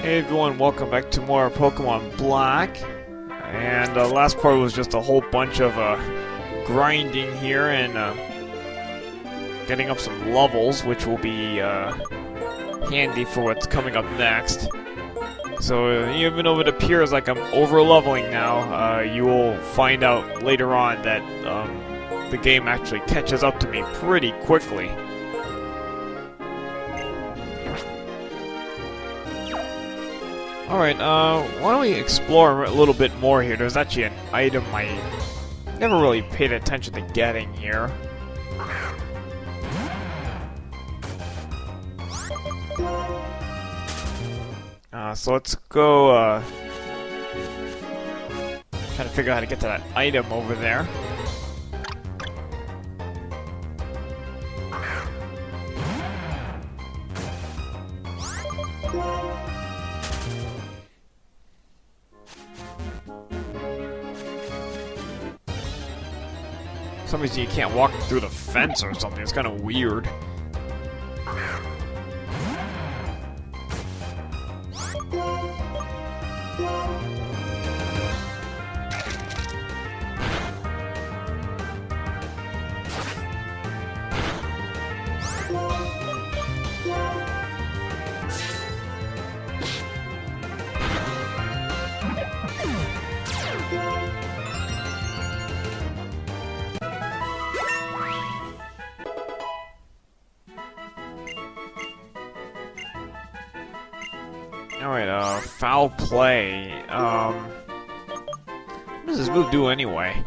Hey everyone, welcome back to more Pokemon Black. And last part was just a whole bunch of grinding here and getting up some levels, which will be handy for what's coming up next. So even though it appears like I'm over-leveling now, you will find out later on that the game actually catches up to me pretty quickly. Alright, why don't we explore a little bit more here? There's actually an item I never really paid attention to getting here. So let's go, try to figure out how to get to that item over there. For some reason you can't walk through the fence or something, it's kind of weird. Alright, foul play. What does this move do anyway?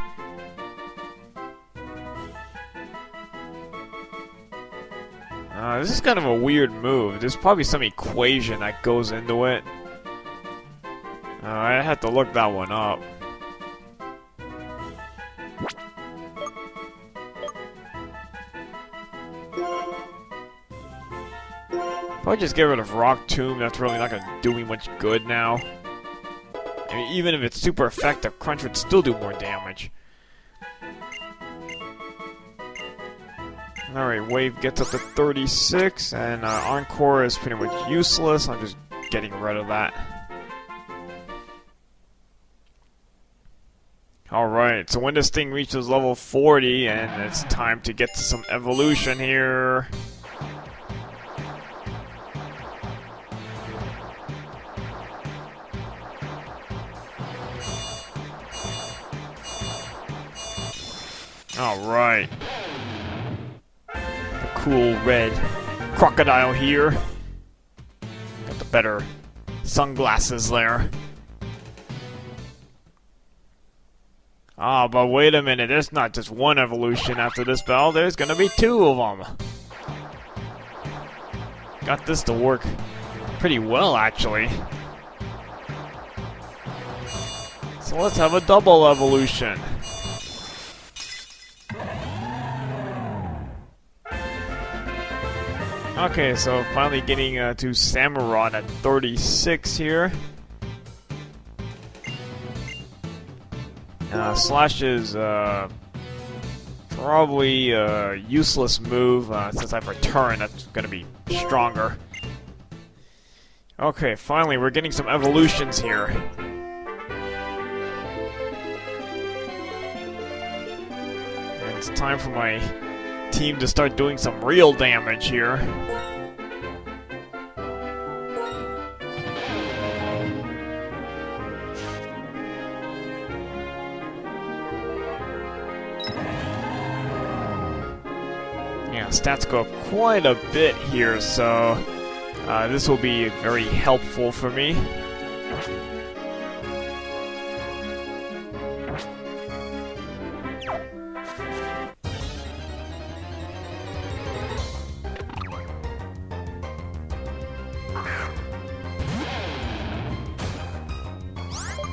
This is kind of a weird move. There's probably some equation that goes into it. I had to look that one up. Probably just get rid of Rock Tomb, that's really not gonna do me much good now. I mean, even if it's super effective, Crunch would still do more damage. Alright, Wave gets up to 36, and Encore is pretty much useless. I'm just getting rid of that. Alright, so when this thing reaches level 40, and it's time to get to some evolution here. Alright. The cool red crocodile here. Got the better sunglasses there. Ah, but wait a minute, there's not just one evolution after this battle, there's gonna be two of them. Got this to work pretty well, actually. So let's have a double evolution. Okay, so finally getting to Samurott at 36 here. Slash is probably a useless move. Since I've returned, that's going to be stronger. Okay, finally we're getting some evolutions here. And it's time for my team to start doing some real damage here. Yeah, stats go up quite a bit here, so this will be very helpful for me.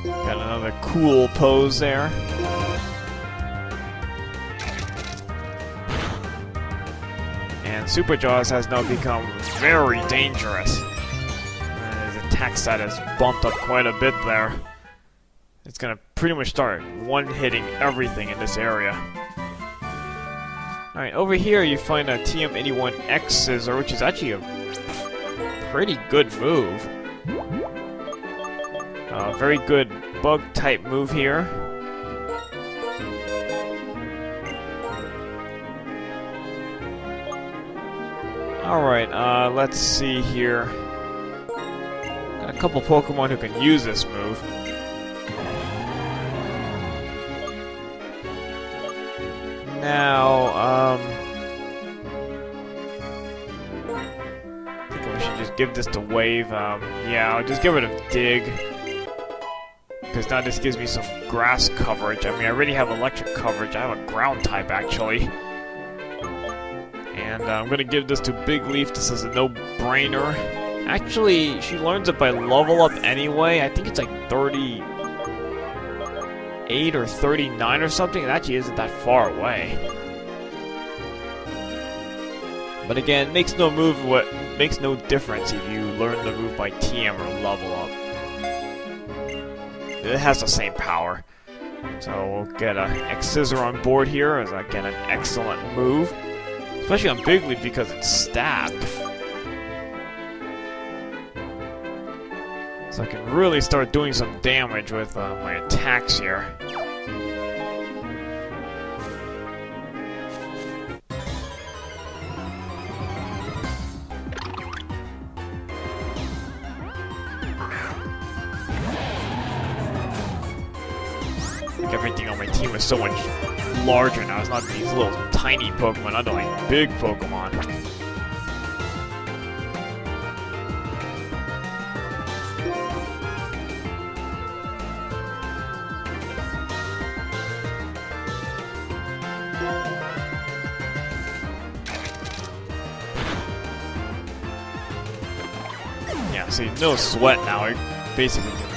Got another cool pose there. And Super Jaws has now become very dangerous. His attack stat has bumped up quite a bit there. It's gonna pretty much start one-hitting everything in this area. Alright, over here you find a TM81X Scissor, which is actually a pretty good move. Very good bug type move here. Alright, let's see here. Got a couple Pokemon who can use this move. Now, I think we should just give this to Wave. Yeah, I'll just get rid of Dig. Because now this gives me some grass coverage. I mean, I already have electric coverage. I have a ground type, actually. And I'm going to give this to Big Leaf. This is a no-brainer. Actually, she learns it by level up anyway. I think it's like 38 or 39 or something. It actually isn't that far away. But again, it makes no difference if you learn the move by TM or level up. It has the same power. So we'll get a X-Scissor on board here as, again, an excellent move. Especially on Big Leaf because it's stabbed. So I can really start doing some damage with my attacks here. Everything on my team is so much larger now. It's not these little tiny Pokemon, not like big Pokemon. Yeah, see, no sweat now. I basically can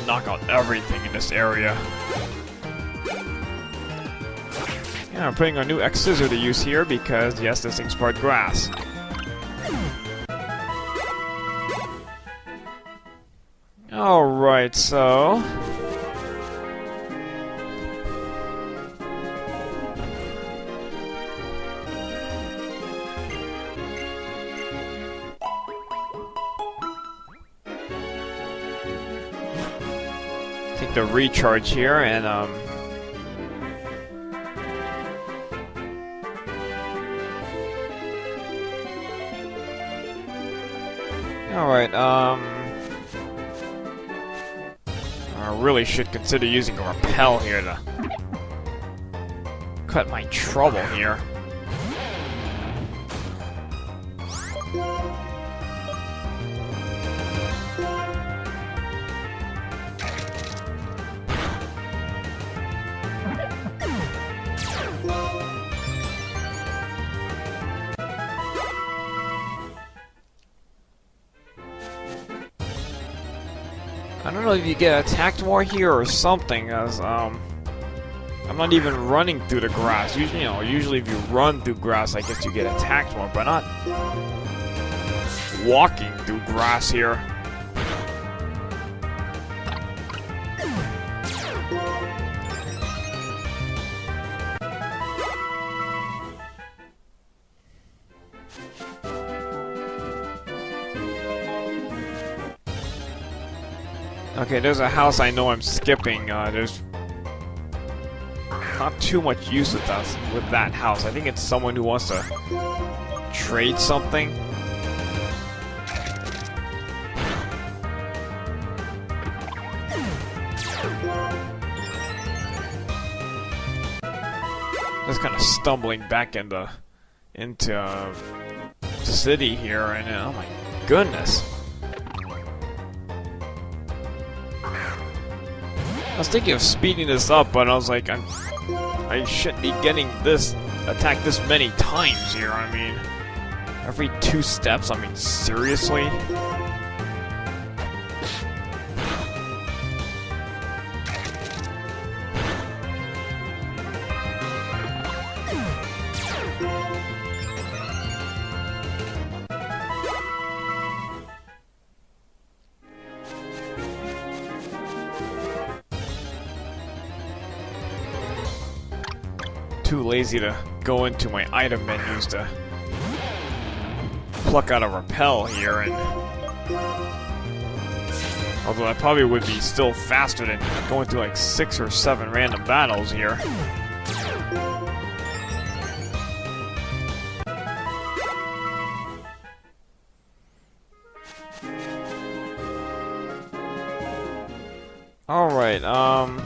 knock out everything in this area. Yeah, I'm putting our new X-Scissor to use here because, yes, this thing's part grass. Alright, so... take the recharge here and, Alright, I really should consider using a repel here to cut my trouble here. I don't know if you get attacked more here or something, as I'm not even running through the grass. Usually if you run through grass, I guess you get attacked more, but not walking through grass here. Okay, there's a house I know I'm skipping. There's not too much use with that house. I think it's someone who wants to trade something. Just kind of stumbling back into the city here, and oh my goodness. I was thinking of speeding this up, but I was like, I shouldn't be getting this attacked this many times here. I mean, every 2 steps. I mean, seriously? Too lazy to go into my item menus to pluck out a repel here, and Although I probably would be still faster than going through like 6 or 7 random battles here. Alright, so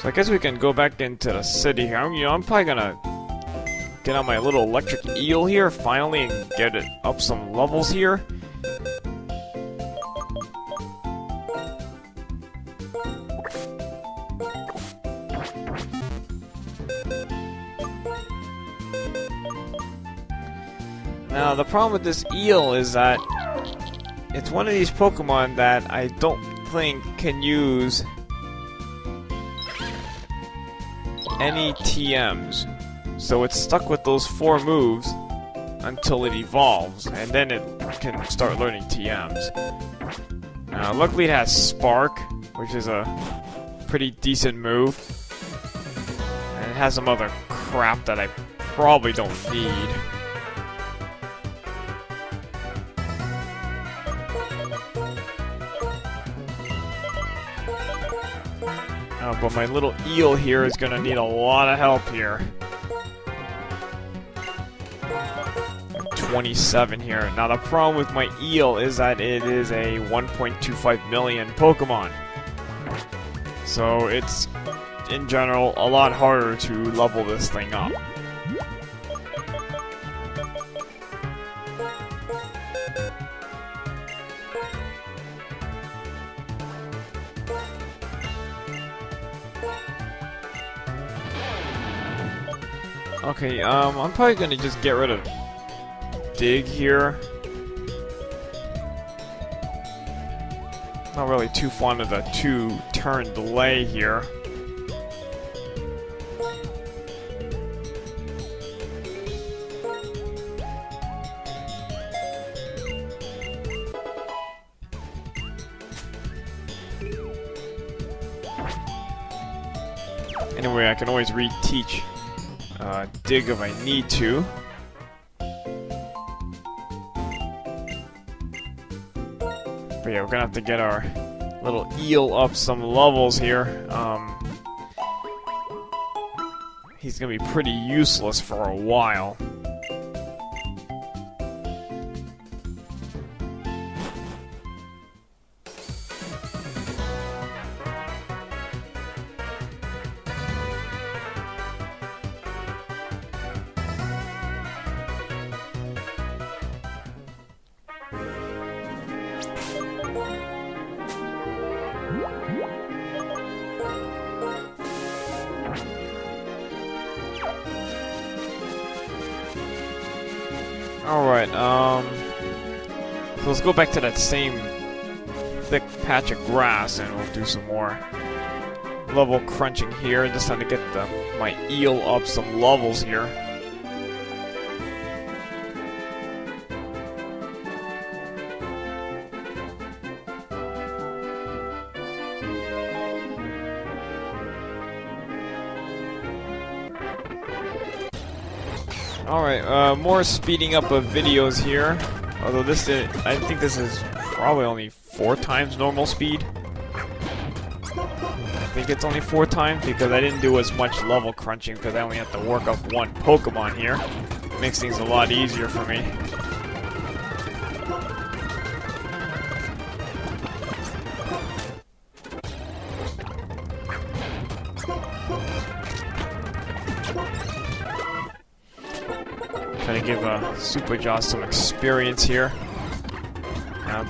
I guess we can go back into the city here. I'm probably gonna get on my little electric eel here finally and get it up some levels here. Now, the problem with this eel is that it's one of these Pokemon that I don't think can use any TMs. So it's stuck with those 4 moves until it evolves, and then it can start learning TMs. Luckily it has Spark, which is a pretty decent move. And it has some other crap that I probably don't need. But my little eel here is gonna need a lot of help here. 27 here. Now the problem with my eel is that it is a 1.25 million Pokemon. So it's, in general, a lot harder to level this thing up. Okay, I'm probably gonna just get rid of Dig here. Not really too fond of the 2-turn delay here. Anyway, I can always reteach Dig if I need to. But yeah, we're gonna have to get our little eel up some levels here. He's gonna be pretty useless for a while. Alright, so let's go back to that same thick patch of grass and we'll do some more level crunching here. Just trying to get my eel up some levels here. Alright, more speeding up of videos here. Although I think this is probably only 4 times normal speed. I think it's only 4 times because I didn't do as much level crunching because I only have to work up 1 Pokemon here. It makes things a lot easier for me. Trying to give Super Jaw some experience here.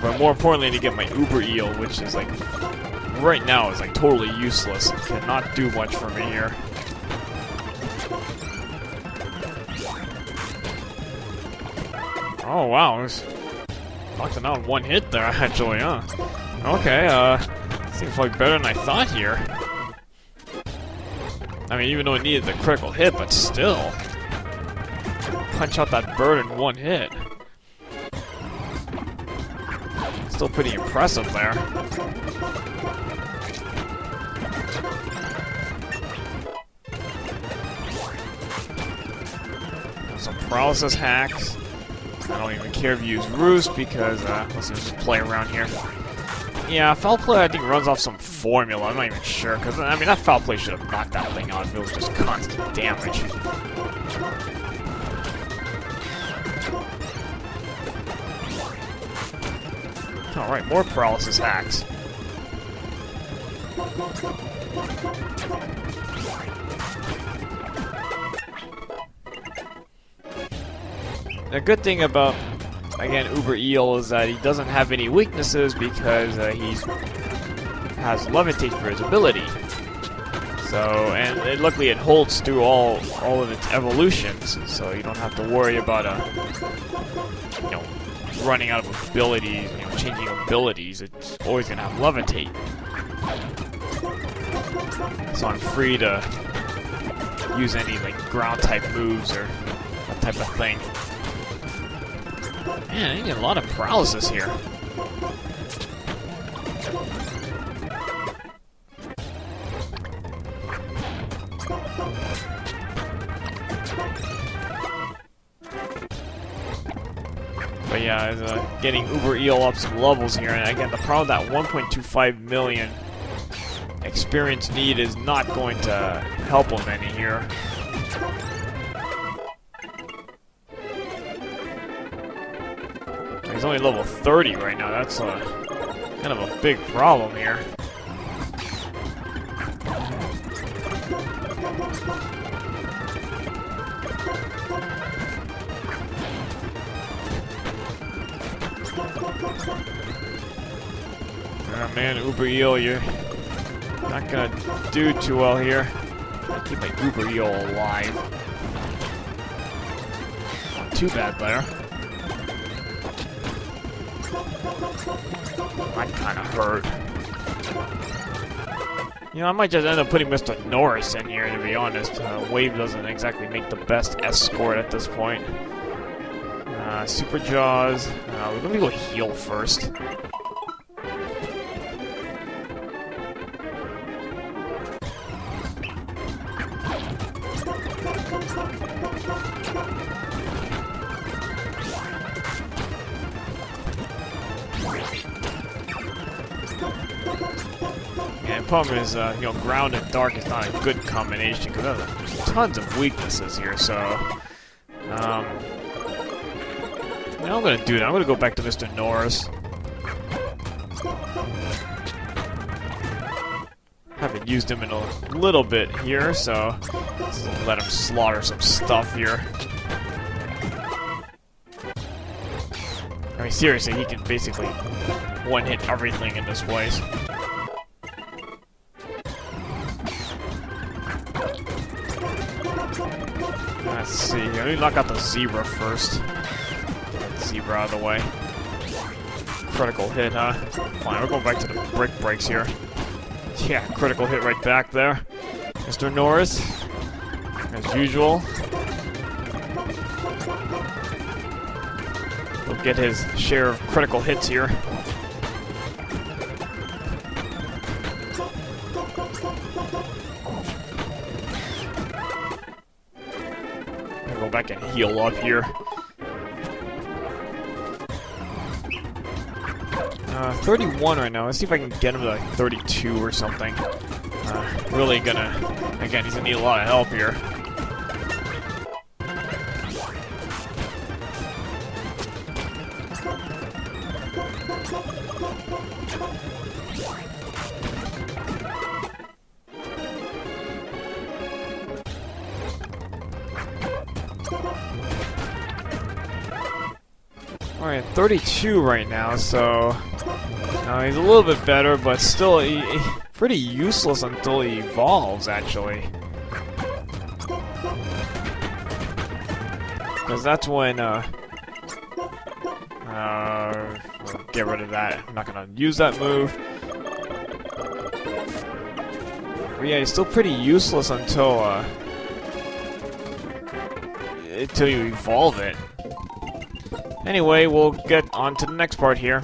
But more importantly, to get my Uber Eel, which is like, right now is like totally useless. It cannot do much for me here. Oh wow, knocked it out in 1 hit there actually, huh? Okay, seems like better than I thought here. I mean, even though it needed the critical hit, but still. Punch out that bird in 1 hit. Still pretty impressive there. Some paralysis hacks. I don't even care if you use Roost because, let's just play around here. Yeah, Foul Play I think runs off some formula, I'm not even sure, because, I mean, that Foul Play should have knocked that thing out if it was just constant damage. Alright, more paralysis hacks. The good thing about, again, Uber Eel is that he doesn't have any weaknesses because he has Levitate for his ability. So, and luckily it holds through all of its evolutions, so you don't have to worry about you know, running out of abilities, you know, changing abilities. It's always gonna have Levitate. So I'm free to use any like ground type moves or that type of thing. Man, I get a lot of paralysis here. But yeah, getting Uber Eel up some levels here, and again, the problem that 1.25 million experience need is not going to help him any here. He's only level 30 right now. That's kind of a big problem here. Oh man, Uber Eel, you're not gonna do too well here. I keep my Uber Eel alive. Not too bad there. That kind of hurt. You know, I might just end up putting Mr. Norris in here, to be honest. Wave doesn't exactly make the best escort at this point. Super Jaws. Let me go heal first. Yeah, the problem is, you know, ground and dark is not a good combination because there's tons of weaknesses here. So, you know, I'm gonna do that. I'm gonna go back to Mr. Norris. Haven't used him in a little bit here, so let's let him slaughter some stuff here. I mean, seriously, he can basically one-hit everything in this place. Let's see here. Let me knock out the zebra first. Get that zebra out of the way. Critical hit, huh? Fine, we're going back to the brick breaks here. Yeah, critical hit right back there. Mr. Norris, as usual. Will get his share of critical hits here. Go back and heal up here. 31 right now. Let's see if I can get him to like 32 or something. Really gonna... Again, he's gonna need a lot of help here. Alright, 32 right now, so... he's a little bit better, but still pretty useless until he evolves, actually. Because that's when, get rid of that. I'm not gonna use that move. But yeah, he's still pretty useless until you evolve it. Anyway, we'll get on to the next part here.